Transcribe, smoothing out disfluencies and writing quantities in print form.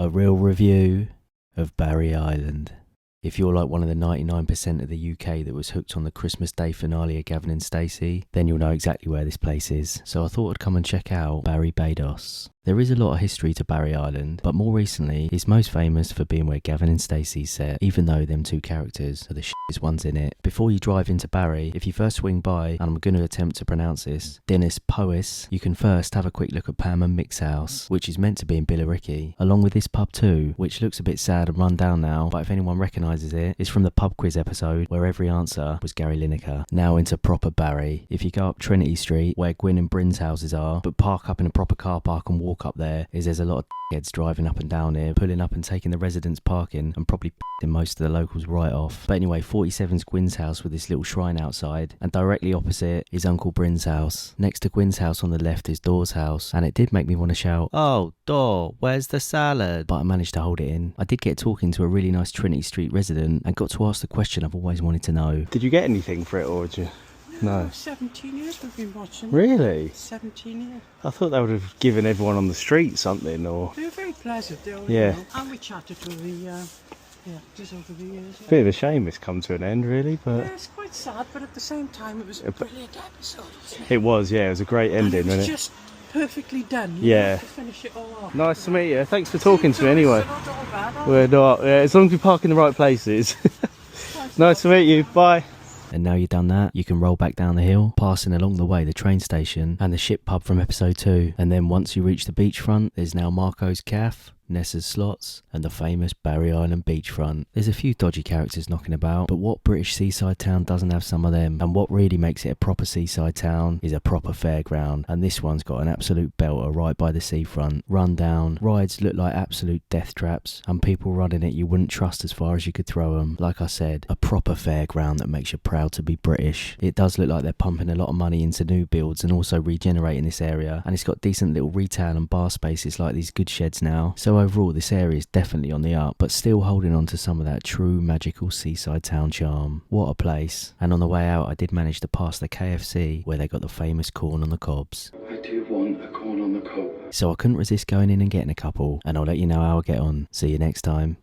A real review of Barry Island. If you're like one of the 99% of the UK that was hooked on the Christmas Day finale of Gavin and Stacey, then you'll know exactly where this place is. So I thought I'd come and check out Barbados. There is a lot of history to Barry Island, but more recently, it's most famous for being where Gavin and Stacey set, even though them two characters are the shittest ones in it. Before you drive into Barry, if you first swing by, and I'm going to attempt to pronounce this, Dennis Powys, you can first have a quick look at Pam and Mick's house, which is meant to be in Billericay, along with this pub too, which looks a bit sad and run down now, but if anyone recognises it, it's from the pub quiz episode where every answer was Gary Lineker. Now into proper Barry. If you go up Trinity Street, where Gwyn and Bryn's houses are, but park up in a proper car park and walk up there's a lot of heads driving up and down here, pulling up and taking the residents parking and probably in most of the locals right off. But anyway, 47's Gwyn's house with this little shrine outside, and directly opposite is Uncle Bryn's house. Next to Gwyn's house on the left is Dor's house, and it did make me want to shout, "Oh, Dor, where's the salad?" But I managed to hold it in. I did get talking to a really nice Trinity Street resident and got to ask the question I've always wanted to know. Did you get anything for it, or did you? No. 17 years we've been watching. Really? 17 years. I thought they would have given everyone on the street something, or... They were very pleasant, they were, yeah. You know, and we chatted to the actors over the years. Yeah. Bit of a shame it's come to an end, really, but... Yeah, it's quite sad, but at the same time it was a brilliant episode, wasn't it? It was, yeah, it was a great ending, wasn't it? Just perfectly done. Yeah. To finish it all off. Nice to meet you. Thanks for talking to me anyway. We're not, yeah, as long as we park in the right places. Nice to meet you, bye. And now you've done that, you can roll back down the hill, passing along the way the train station and the ship pub from episode 2. And then once you reach the beachfront, there's now Marco's Cafe, Nessa's Slots, and the famous Barry Island beachfront. There's a few dodgy characters knocking about, but what British seaside town doesn't have some of them? And what really makes it a proper seaside town is a proper fairground, and this one's got an absolute belter right by the seafront. Run down, rides look like absolute death traps, and people running it you wouldn't trust as far as you could throw them. Like I said, a proper fairground that makes you proud to be British. It does look like they're pumping a lot of money into new builds and also regenerating this area, and it's got decent little retail and bar spaces like these good sheds now. So overall, this area is definitely on the up, but still holding on to some of that true magical seaside town charm. What a place. And on the way out, I did manage to pass the KFC where they got the famous corn on the cobs. I do want a corn on the cob. So I couldn't resist going in and getting a couple, and I'll let you know how I get on. See you next time.